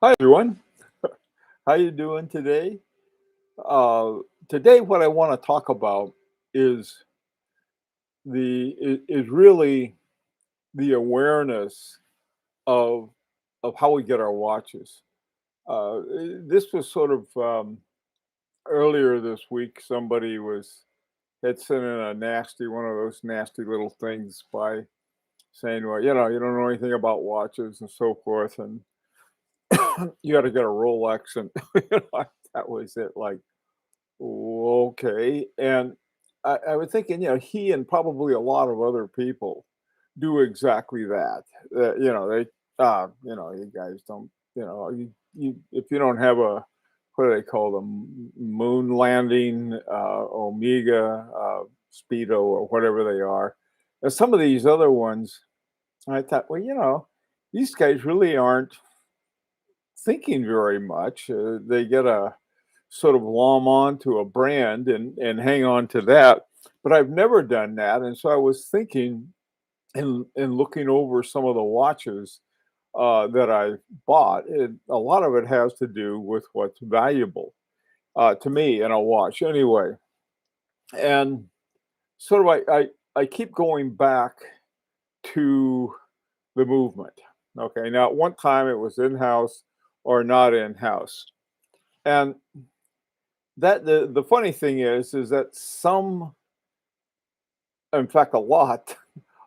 Hi everyone. How you doing today? Uh, Today, what I want to talk about is is really the awareness of how we get our watches. This was sort of earlier this week. Somebody was had sent in a nasty one of those nasty little things by saying, "Well, you don't know anything about watches and so forth, and you got to get a Rolex." And that was it. Like, okay. And I was thinking, he and probably a lot of other people do exactly that. You guys don't, if you don't have what do they call them, moon landing, Omega, Speedo, or whatever they are. And some of these other ones, I thought, well, these guys really aren't thinking very much. They get a sort of glom on to a brand and hang on to that. But I've never done that, and so I was thinking and looking over some of the watches that I bought. A lot of it has to do with what's valuable to me in a watch, anyway. And sort of I keep going back to the movement. Okay, now at one time it was in house or not in house, and that the funny thing is that some, in fact, a lot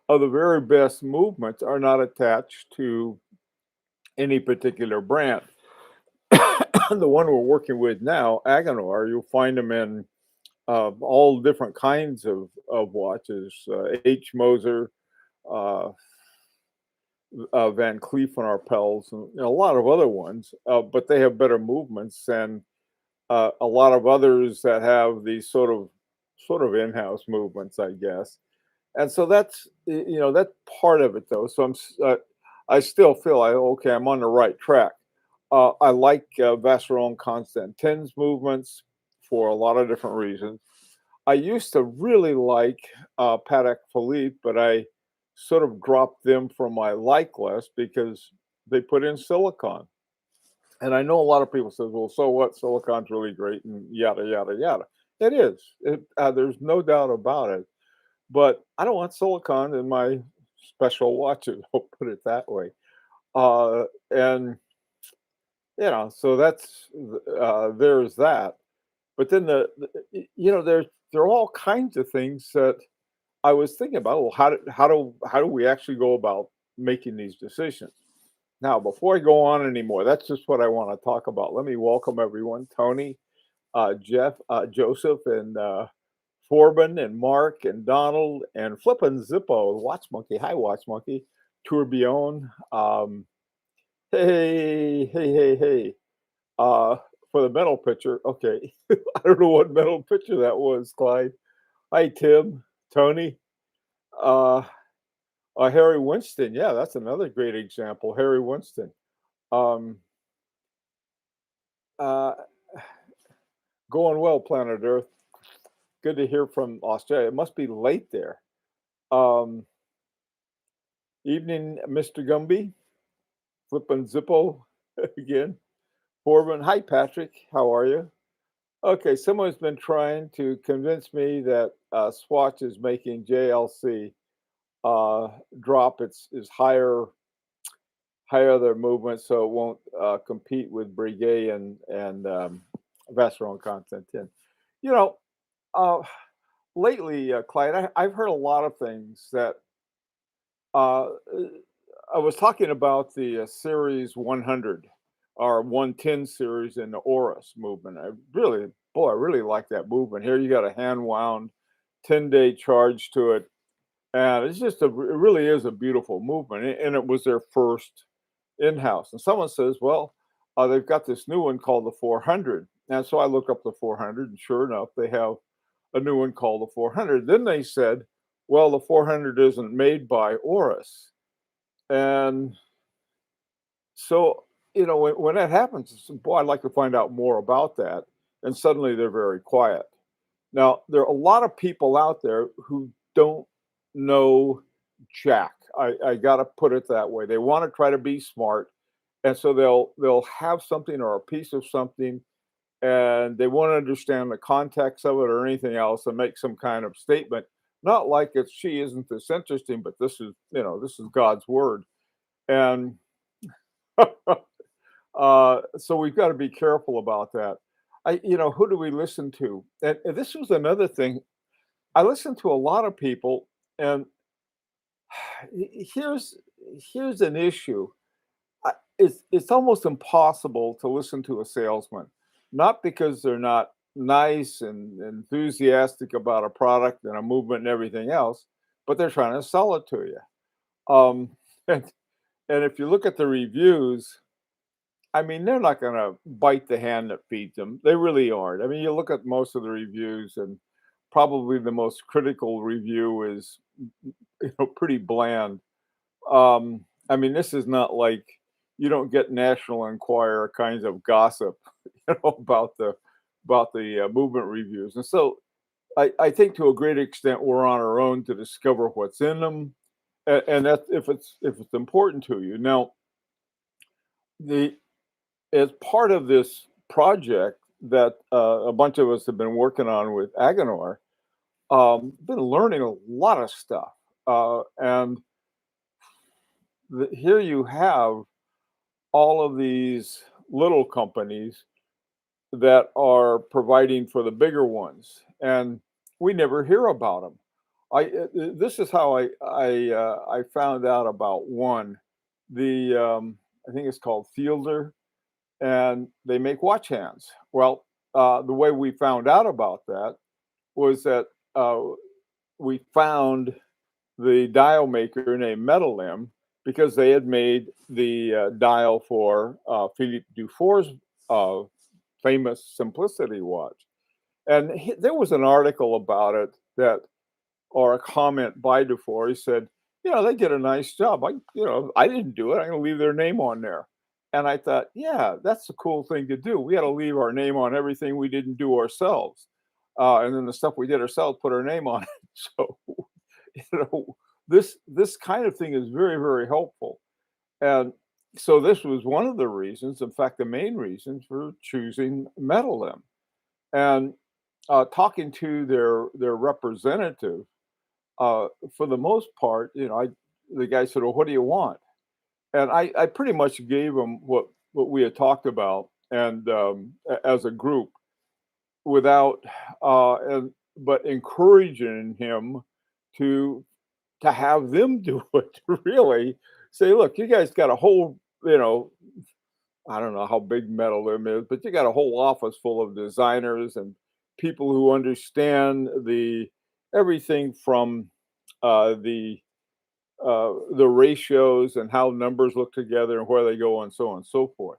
of the very best movements are not attached to any particular brand. The one we're working with now, Aganor, you'll find them in all different kinds of watches, H. Moser, uh, Van Cleef and Arpels, and a lot of other ones, but they have better movements than a lot of others that have these sort of in-house movements, I guess. And so that's part of it though. So I still feel okay, I'm on the right track. I like Vacheron Constantin's movements for a lot of different reasons. I used to really like Patek Philippe, but I sort of dropped them from my like list because they put in silicon. And I know a lot of people says, "Well, so what? Silicon's really great," and yada yada yada. It is. There's no doubt about it. But I don't want silicon in my special watches. I'll put it that way. And so there's that. But then there are all kinds of things that I was thinking about. Well, how do we actually go about making these decisions? Now, before I go on anymore, that's just what I want to talk about. Let me welcome everyone: Tony, Jeff, Joseph, and Forbin, and Mark, and Donald, and Flippin' Zippo, Watch Monkey. Hi, Watch Monkey. Tourbillon. Hey. Uh, for the metal picture. Okay. I don't know what metal picture that was, Clyde. Hi, Tim, Tony. Uh, Harry Winston. Yeah, that's another great example. Harry Winston. Um, uh, Going well, planet Earth. Good to hear from Australia. It must be late there. Um, Evening, Mr. Gumby. Flippin' Zippo again. Corbin. Hi, Patrick. How are you? Okay, someone's been trying to convince me that Swatch is making JLC uh, drop its higher their movement, so it won't compete with Breguet and Vacheron Constantin. You know, uh, lately, Clyde, I've heard a lot of things that uh, I was talking about the Series 100 or 110 series in the Oris movement. I really like that movement. Here you got a hand wound 10-day charge to it. And it really is a beautiful movement. And it was their first in house. And someone says, well, they've got this new one called the 400. And so I look up the 400, and sure enough, they have a new one called the 400. Then they said, well, the 400 isn't made by Oris. And so, when that happens, boy, I'd like to find out more about that. And suddenly they're very quiet. Now, there are a lot of people out there who don't know jack. I got to put it that way. They want to try to be smart and so they'll have something or a piece of something, and they won't understand the context of it or anything else, and make some kind of statement, not like it's, "She isn't this interesting, but this is, this is God's word." And so we've got to be careful about that. Who do we listen to? And this was another thing. I listen to a lot of people, and here's an issue. It's almost impossible to listen to a salesman, not because they're not nice and enthusiastic about a product and a movement and everything else, but they're trying to sell it to you. Um, and if you look at the reviews, I mean, they're not going to bite the hand that feeds them. They really aren't. I mean, you look at most of the reviews, and probably the most critical review is, pretty bland. I mean, this is not like, you don't get National Enquirer kinds of gossip, about the movement reviews. And so I think to a great extent we're on our own to discover what's in them, and that if it's important to you. Now, the as part of this project that a bunch of us have been working on with Agonor, been learning a lot of stuff, and here you have all of these little companies that are providing for the bigger ones, and we never hear about them. This is how I found out about one. I think it's called Fielder, and they make watch hands. Well, the way we found out about that was that we found the dial maker named Metalim, because they had made the dial for Philippe Dufour's uh, famous Simplicity watch. And there was an article about it, or a comment by Dufour. He said, they did a nice job. I didn't do it. I'm going to leave their name on there. And I thought, yeah, that's a cool thing to do. We got to leave our name on everything we didn't do ourselves. And then the stuff we did ourselves, put our name on it. So, you know, this kind of thing is very, very helpful. And so this was one of the reasons, in fact, the main reason for choosing Metalem. And talking to their representative, for the most part, the guy said, "Well, what do you want?" And I pretty much gave him what we had talked about, and as a group, without and but encouraging him to have them do it. Really say, "Look, you guys got a whole, I don't know how big Metal Limb is, but you got a whole office full of designers and people who understand the everything from the ratios and how numbers look together and where they go and so on and so forth."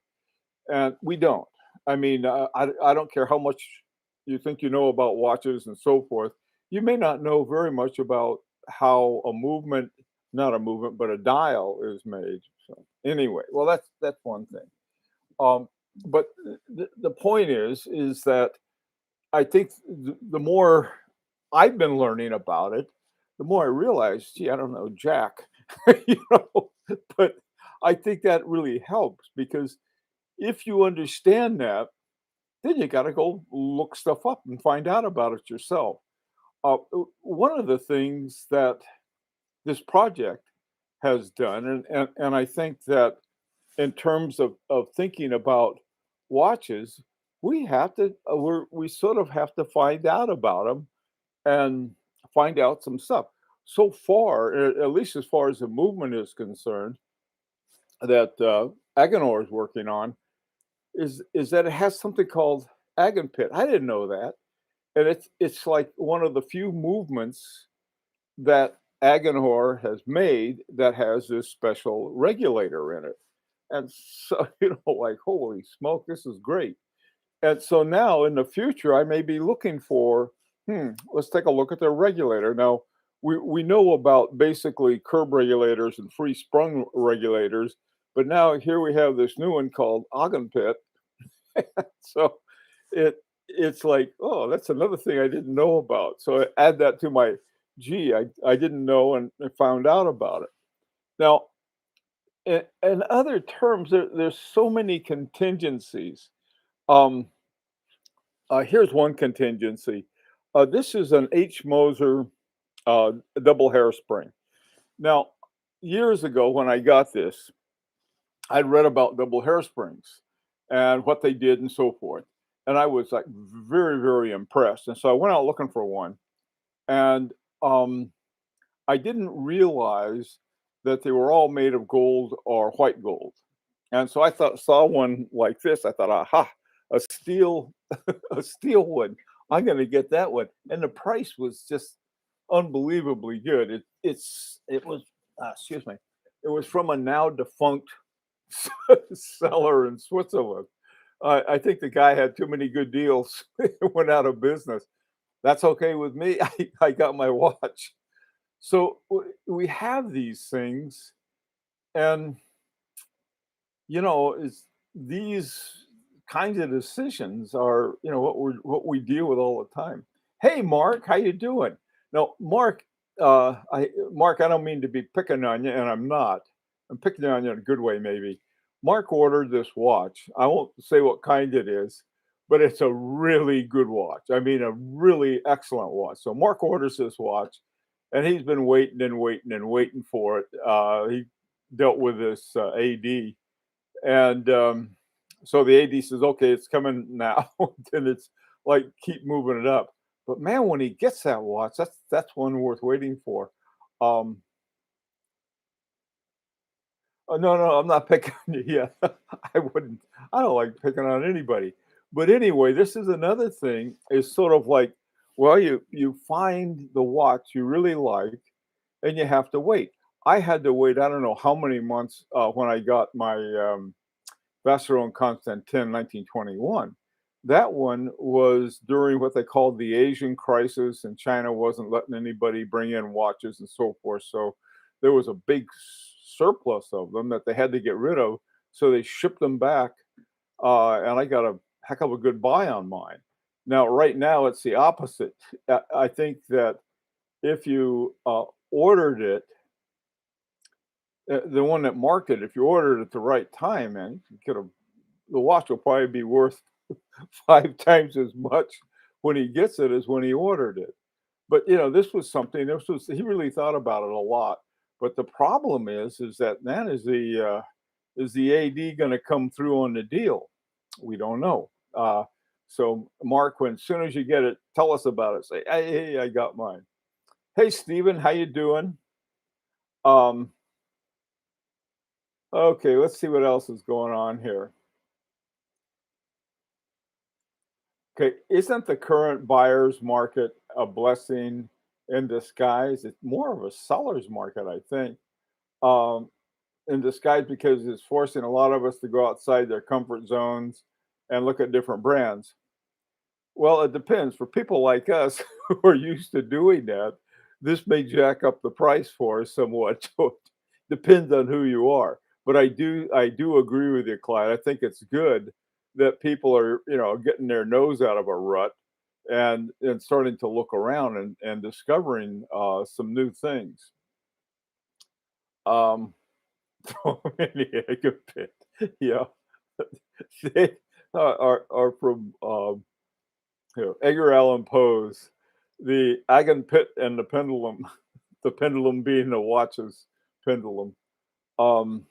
And we don't. I mean, I don't care how much you think you know about watches and so forth. You may not know very much about how a movement, not a movement, but a dial is made. So anyway, well, that's one thing. Um, but the point is that I think the more I've been learning about it, the more I realize, gee, I don't know Jack, you know. But I think that really helps, because if you understand that, then you got to go look stuff up and find out about it yourself. One of the things that this project has done, and I think that in terms of thinking about watches, we have to we sort of have to find out about them and find out some stuff. So far, at least as far as the movement is concerned, that Agonor is working on, is that it has something called Agon Pit. I didn't know that, and it's like one of the few movements that Agonor has made that has this special regulator in it. And so, like, holy smoke, this is great. And so now in the future, I may be looking for, let's take a look at their regulator. Now, we know about basically curb regulators and free sprung regulators, but now here we have this new one called Pit. So it's like, oh, that's another thing I didn't know about. So I add that to my, gee, I didn't know, and I found out about it. Now, in other terms, there's so many contingencies. Um, Here's one contingency. This is an H. Moser double hairspring. Now, years ago when I got this, I'd read about double hairsprings and what they did and so forth. And I was like very, very impressed. And so I went out looking for one. And um, I didn't realize that they were all made of gold or white gold. And so I thought, saw one like this. I thought, aha, a steel, a steel one. I'm going to get that one. And the price was just unbelievably good. It was excuse me. It was from a now defunct seller in Switzerland. I think the guy had too many good deals. It went out of business. That's okay with me. I got my watch. So we have these things, and is these kinds of decisions are what we deal with all the time. Hey, Mark, how you doing? Now, Mark, I don't mean to be picking on you, and I'm not. I'm picking on you in a good way, maybe. Mark ordered this watch. I won't say what kind it is, but it's a really good watch. I mean, a really excellent watch. So Mark orders this watch, and he's been waiting and waiting and waiting for it. He dealt with this AD, and so the AD says, "Okay, it's coming now," and it's like keep moving it up. But man, when he gets that watch, that's one worth waiting for. Um, oh, no, no, I'm not picking on you. Yeah, I wouldn't. I don't like picking on anybody. But anyway, this is another thing. Is sort of like, well, you find the watch you really like, and you have to wait. I had to wait. I don't know how many months when I got my Vassaro and Constantin 1921. That one was during what they called the Asian crisis, and China wasn't letting anybody bring in watches and so forth. So there was a big surplus of them that they had to get rid of. So they shipped them back, and I got a heck of a good buy on mine. Now, right now, it's the opposite. I think that if you ordered it, the one that marked it, if you ordered it at the right time, man, you could have the watch will probably be worth 5 times as much when he gets it as when he ordered it. But, this was something this was he really thought about it a lot. But the problem is that, man, is the AD gonna come through on the deal? We don't know. So Mark, when as soon as you get it, tell us about it. Say, "Hey, I got mine." Hey, Steven, how you doing? Um, okay, let's see what else is going on here. Okay, isn't the current buyer's market a blessing in disguise? It's more of a seller's market, I think, um, in disguise because it's forcing a lot of us to go outside their comfort zones and look at different brands. Well, it depends. For people like us who are used to doing that, this may jack up the price for us somewhat. So it depends on who you are. But I do agree with you, Clyde. I think it's good that people are, getting their nose out of a rut and starting to look around and discovering some new things. Um, good bit. Yeah, they are from Edgar Allan Poe's The Agon Pit and the Pendulum, the pendulum being the watch's pendulum. Um,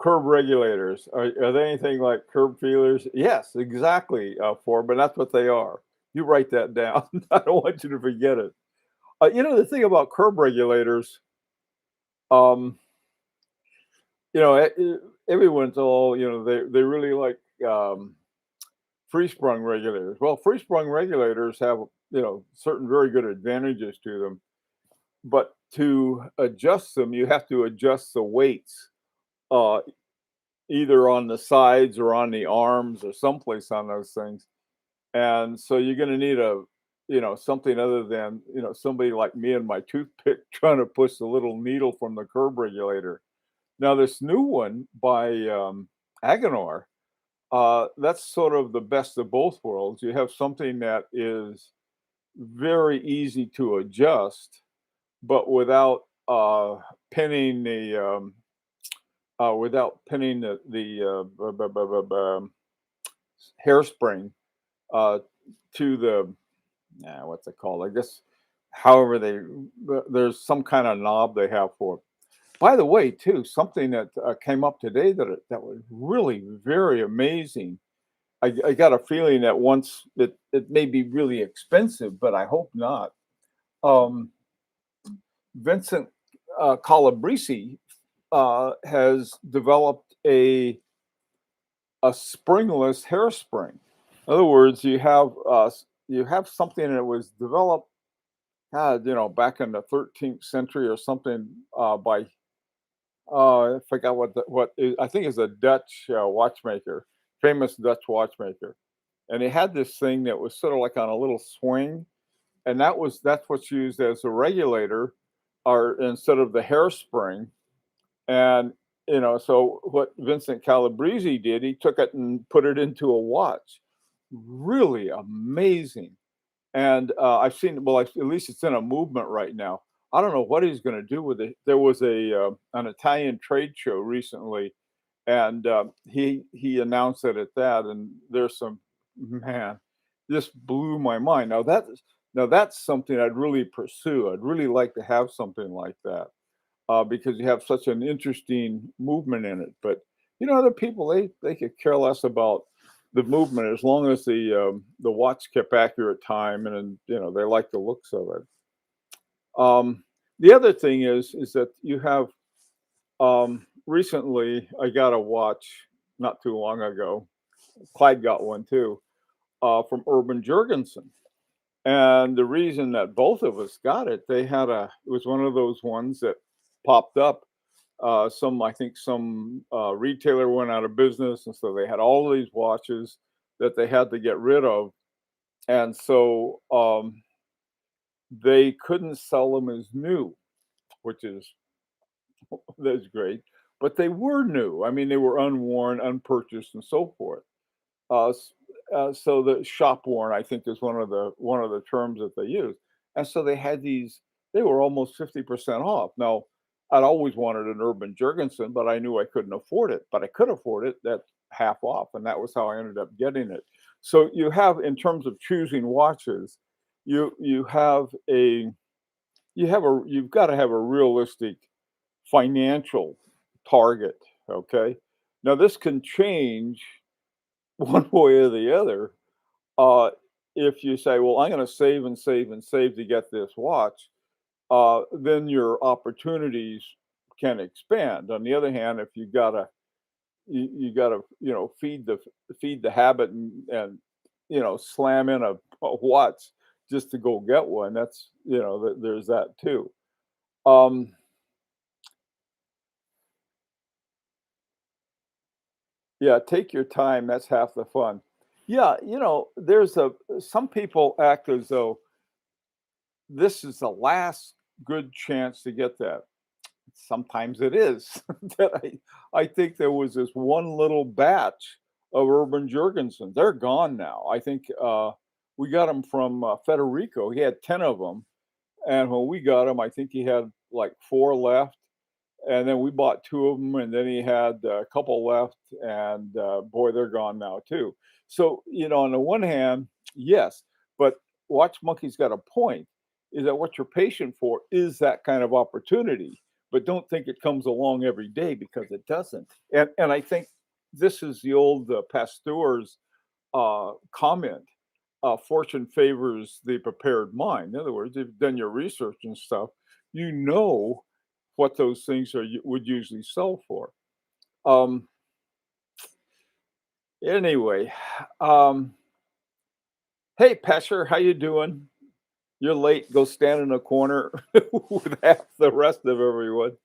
Curb regulators, are they anything like curb feelers? Yes, exactly, but that's what they are. You write that down. I don't want you to forget it. The thing about curb regulators, um, everyone's all, they really like free sprung regulators. Well, free sprung regulators have, certain very good advantages to them, but to adjust them, you have to adjust the weights, uh, either on the sides or on the arms or someplace on those things. And so you're going to need something other than, somebody like me and my toothpick trying to push the little needle from the curb regulator. Now, this new one by Agonor, that's sort of the best of both worlds. You have something that is very easy to adjust, but without uh, pinning without pinning the hairspring uh, to the what's it called? I guess however there's some kind of knob they have for it. By the way, too, something that came up today that was really very amazing. I got a feeling that once it may be really expensive, but I hope not. Um, Vincent Calabrese has developed a springless hairspring. In other words, you have something that was developed, back in the 13th century or something by I forgot I think is a Dutch watchmaker, famous Dutch watchmaker, and he had this thing that was sort of like on a little swing, and that's what's used as a regulator, or instead of the hairspring. And so what Vincent Calabrese did, he took it and put it into a watch. Really amazing. And I've seen, well, at least it's in a movement right now. I don't know what he's going to do with it. There was a an Italian trade show recently, and he announced it at that. And there's some man, this blew my mind. Now that's something I'd really pursue. I'd really like to have something like that because you have such an interesting movement in it. But other people they could care less about the movement as long as the watch kept accurate time and they like the looks of it. The other thing is that you have recently I got a watch not too long ago. Clyde got one too from Urban Jurgensen. And the reason that both of us got it, it was one of those ones that popped up. I think some retailer went out of business, and so they had all these watches that they had to get rid of, and so they couldn't sell them as new, which is that's great. But they were new. I mean, they were unworn, unpurchased, and so forth. Uh, s- so the shop worn, I think, is one of the terms that they use. And so they had these. They were almost 50% off. Now, I'd always wanted an Urban Jurgensen, but I knew I couldn't afford it. But I could afford it. That's half off, and that was how I ended up getting it. So you have, in terms of choosing watches, you have you've got to have a realistic financial target. Okay. Now this can change one way or the other. Uh, if you say, "Well, I'm going to save and save and save to get this watch," then your opportunities can expand. On the other hand, if you gotta feed the habit and slam in a watch just to go get one. That's there's that too. Um, yeah, take your time. That's half the fun. Yeah, there's a some people act as though this is the last good chance to get that. Sometimes it is. that I think there was this one little batch of Urban Jurgensen. They're gone now. I think we got them from Federico. He had 10 of them, and when we got them, I think he had like four left. And then we bought two of them, and then he had a couple left, and boy, they're gone now too. So on the one hand, yes, but Watch Monkey's got a point. Is that what you're patient for? Is that kind of opportunity? But don't think it comes along every day because it doesn't. And I think this is the old Pasteur's comment. Fortune favors the prepared mind. In other words, if you've done your research and stuff, you know what those things would usually sell for. Um, anyway, um, hey Pesher, how you doing? You're late. Go stand in a corner with half the rest of everyone.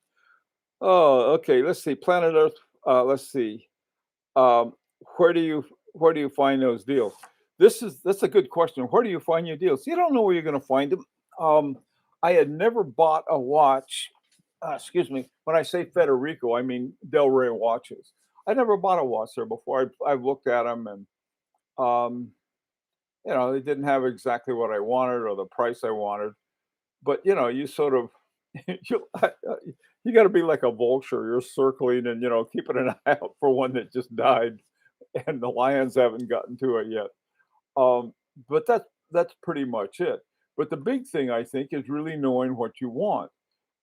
Oh, okay. Let's see. Planet Earth. Let's see. Um, where do you where do you find those deals? That's a good question. Where do you find your deals? You don't know where you're going to find them. Um, I had never bought a watch. Excuse me. When I say Federico, I mean Del Rey watches. I never bought a watch there before. I've looked at them and um, they didn't have exactly what I wanted or the price I wanted. But you sort of. you you got to be like a vulture. You're circling and keeping an eye out for one that just died, and the lions haven't gotten to it yet. Um, but that's pretty much it. But the big thing I think is really knowing what you want.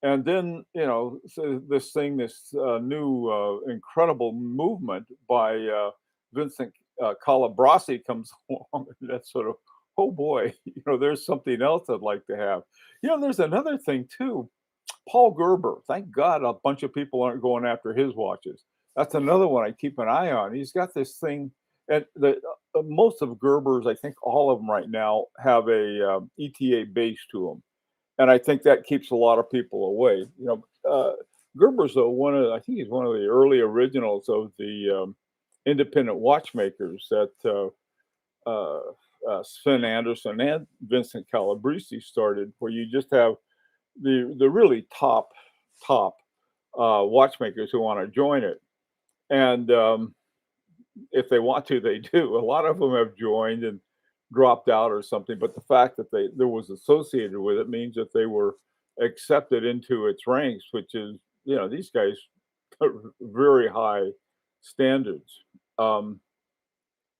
And then, so this new incredible movement by Vincent Calabresi comes along. And that's sort of, oh boy, there's something else I'd like to have. There's another thing too. Paul Gerber, thank God a bunch of people aren't going after his watches. That's another one I keep an eye on. He's got this thing, and most of Gerber's, I think all of them right now, have a ETA base to them, and I think that keeps a lot of people away. Gerber's I think he's one of the early originals of the independent watchmakers that uh, Sven Anderson and Vincent Calabresi started, where you just have the really top watchmakers who want to join it, and if they want to, they do. A lot of them have joined and dropped out or something, but the fact that there was associated with it means that they were accepted into its ranks, which is these guys are very high standards. Um,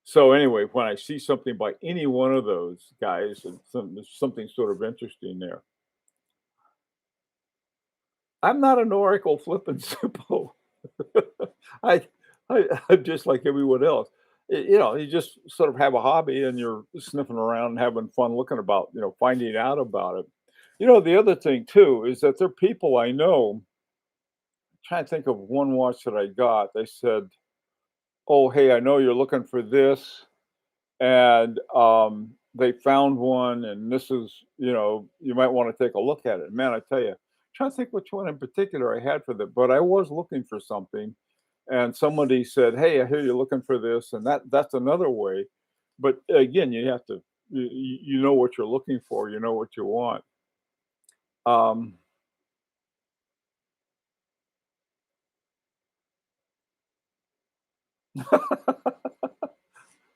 so anyway, when I see something by any one of those guys, and there's something sort of interesting there. I'm not an Oracle flipping Zippo. I, I'm just like everyone else. You just sort of have a hobby and you're sniffing around and having fun looking about, finding out about it. The other thing too is that there are people I know. Trying to think of one watch that I got. They said, "Oh, hey, I know you're looking for this, and they found one, and this is, you might want to take a look at it." Man, I tell you, trying to think which one in particular I had for that, but I was looking for something, and somebody said, "Hey, I hear you're looking for this," and that's another way. But again, you have to, you know what you're looking for, you know what you want. Um,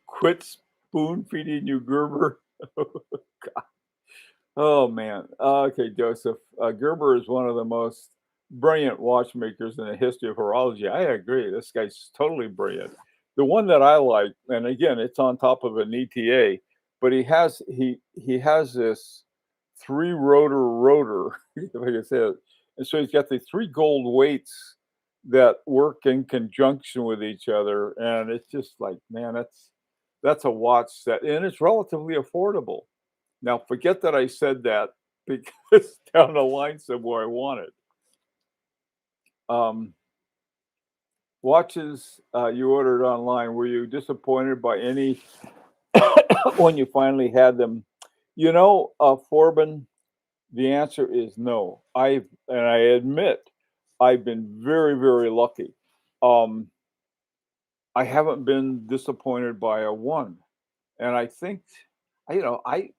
Quit spoon feeding you, Gerber. Oh man. Okay, Joseph. Gerber is one of the most brilliant watchmakers in the history of horology. I agree. This guy's totally brilliant. The one that I like, and again, it's on top of an ETA, but he has this three rotor, if I can say it. And so he's got the three gold weights that work in conjunction with each other. And it's just like, man, that's a watch that, and it's relatively affordable. Now, forget that I said that because down the line somewhere I want it. Um, Watches you ordered online, were you disappointed by any when you finally had them? Forbin, the answer is no. I admit I've been very, very lucky. Um, I haven't been disappointed by a one, and I think, I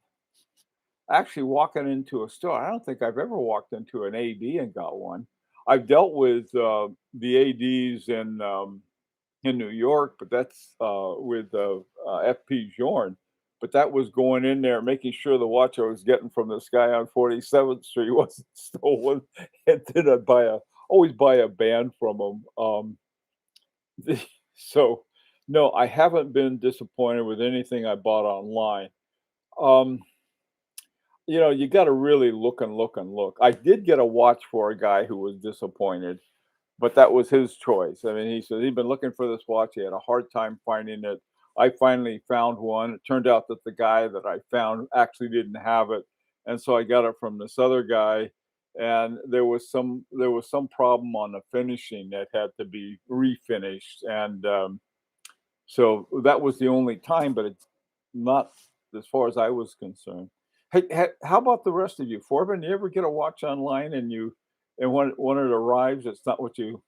actually walking into a store, I don't think I've ever walked into an AD and got one. I've dealt with the ADs in New York, but that's with FP Jorn. But that was going in there, making sure the watch I was getting from this guy on 47th Street wasn't stolen, and then always buy a band from him. So, no, I haven't been disappointed with anything I bought online. Um, you got to really look and look and look. I did get a watch for a guy who was disappointed, but that was his choice. I mean, he said he'd been looking for this watch. He had a hard time finding it. I finally found one. It turned out that the guy that I found actually didn't have it, and so I got it from this other guy. And there was some problem on the finishing that had to be refinished, and so that was the only time. But it's not as far as I was concerned. Hey, how about the rest of you? Forbin, you ever get a watch online and when it arrives, it's not what you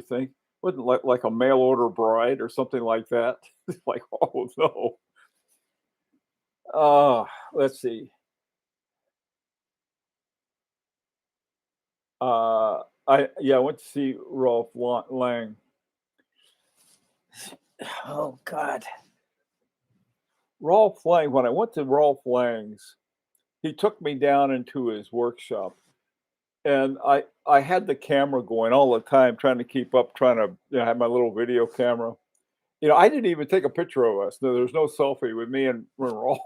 think? Wasn't like a mail order bride or something like that? It's like, oh no. Let's see. I went to see Rolf Lang. Oh God, Rolf Lang. When I went to Rolf Lang's, he took me down into his workshop. and I had the camera going all the time, trying to keep up, trying to have my little video camera. I didn't even take a picture of us. No, there's no selfie with me and Rolf,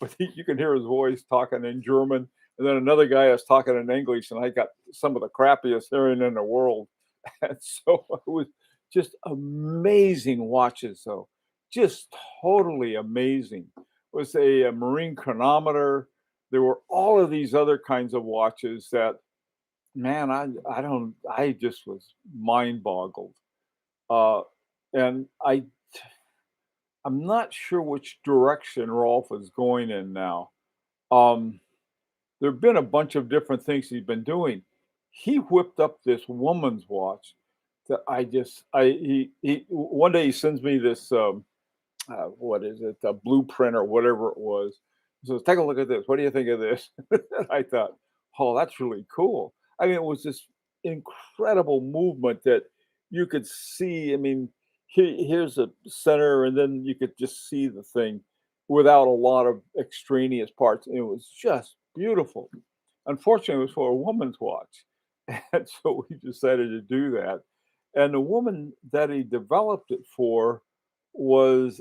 but you can hear his voice talking in German, and then another guy is talking in English, and I got some of the crappiest hearing in the world, and so it was just amazing watches. So just totally amazing. It was a marine chronometer. There were all of these other kinds of watches that, man, I just was mind boggled. Uh, and I'm not sure which direction Rolf is going in now. Um, there have been a bunch of different things he's been doing. He whipped up this woman's watch that he one day he sends me this what is it, a blueprint or whatever it was. He says, "Take a look at this. What do you think of this?" I thought, "Oh, that's really cool." I mean, it was this incredible movement that you could see. I mean, here's a center, and then you could just see the thing without a lot of extraneous parts. It was just beautiful. Unfortunately, it was for a woman's watch, and so we decided to do that. And the woman that he developed it for was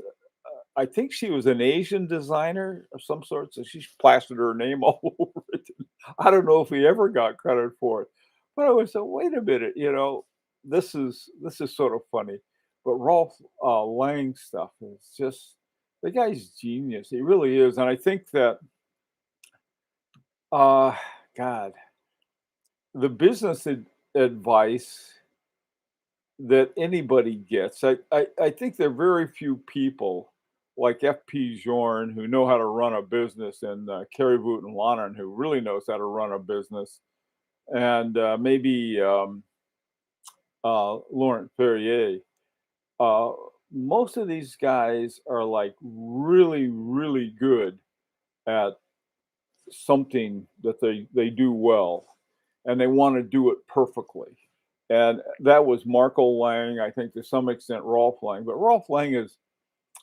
I think she was an Asian designer of some sort, so she's plastered her name all over it. I don't know if he ever got credit for it, but I was like, "Wait a minute, this is sort of funny." But Rolf Lang stuff is just the guy's genius. He really is, and I think that uh, God, the business advice that anybody gets. I think there are very few people like F.P. Jorn who know how to run a business, and Kerry Wooten Lonan who really knows how to run a business, and maybe Laurent Ferrier. Uh, most of these guys are like really, really good at something that they do well, and they want to do it perfectly. And that was Marco Lang, I think to some extent Rolf Lang, but Rolf Lang is,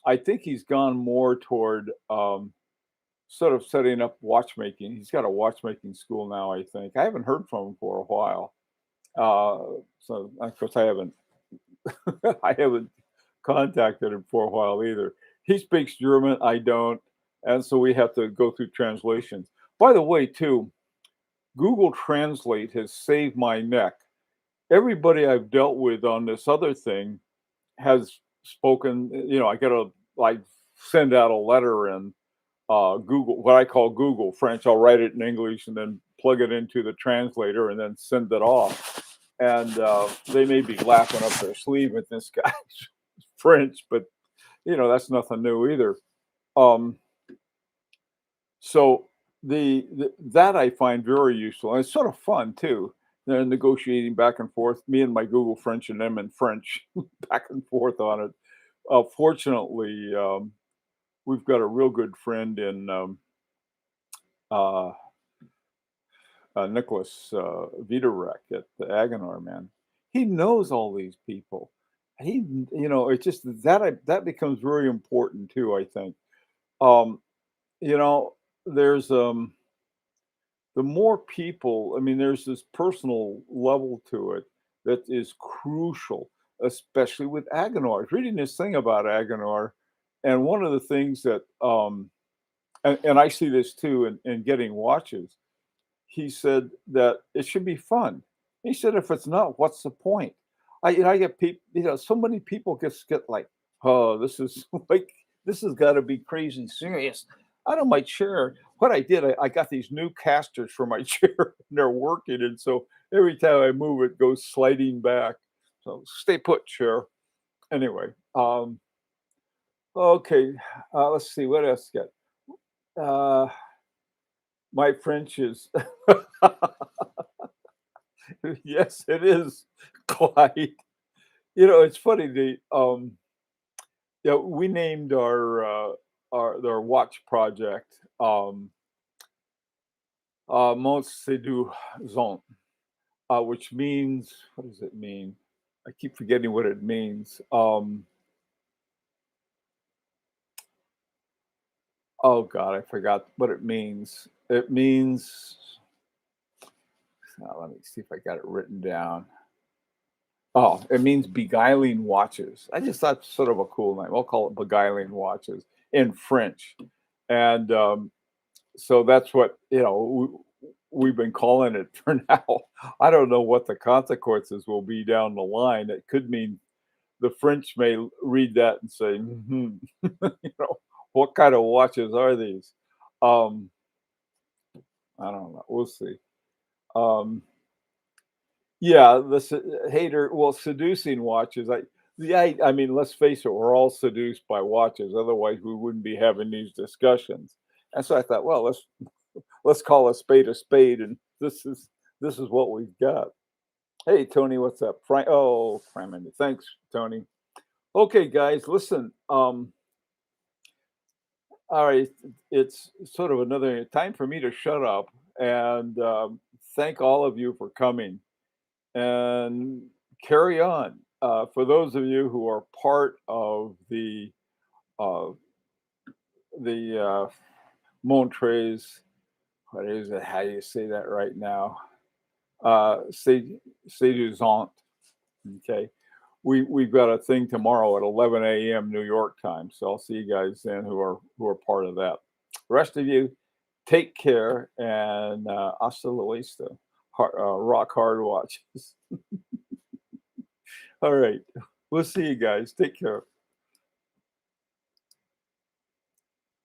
I think he's gone more toward sort of setting up watchmaking. He's got a watchmaking school now, I think. I haven't heard from him for a while, so of course I haven't I haven't contacted him for a while either. He speaks German, I don't, and so we have to go through translations. By the way, too, Google Translate has saved my neck. Everybody I've dealt with on this other thing has spoken. I gotta like send out a letter and Google, what I call Google French. I'll write it in English and then plug it into the translator and then send it off. And they may be laughing up their sleeve at this guy's French, but that's nothing new either. Um, so that I find very useful, and it's sort of fun too. They're negotiating back and forth, me and my Google French and them in French, back and forth on it. Fortunately, we've got a real good friend in uh, Nicholas Viderek at the Agonar, man. He knows all these people. It's just that becomes very important too. I think, um, you know, there's the more people. I mean, there's this personal level to it that is crucial, especially with Agonar. I was reading this thing about Agonar, and one of the things that and I see this too in getting watches. He said that it should be fun. He said, if it's not, what's the point? I get people, so many people just get like, oh, this is like, this has got to be crazy serious. I don't my chair. What I did, I got these new casters for my chair, and they're working. And so every time I move, it goes sliding back. So stay put, chair. Anyway, okay, let's see what else got. Uh, my French is yes, it is Clyde. It's funny. We named our watch project Mont Séduisant, which means, what does it mean? I keep forgetting what it means. Oh God, I forgot what it means. It means let me see if I got it written down. Oh, it means beguiling watches. I just thought sort of a cool name. I'll call it beguiling watches in French. And so that's what, we've been calling it for now. I don't know what the consequences will be down the line. It could mean the French may read that and say, what kind of watches are these? Um, I don't know. We'll see. Um, Yeah, hater, well, seducing watches. I mean, let's face it, we're all seduced by watches. Otherwise, we wouldn't be having these discussions. And so I thought, well, let's call a spade, and this is what we've got. Hey, Tony, what's up? Prime. Thanks, Tony. Okay, guys, listen. All right, it's sort of another time for me to shut up and thank all of you for coming and carry on. For those of you who are part of uh, the Montrez, what is it? How do you say that right now? Séduisant. Okay, we've got a thing tomorrow at 11 a.m. New York time, so I'll see you guys then who are part of that. The rest of you, take care and hasta la vista. Rock hard watches. All right. We'll see you guys. Take care.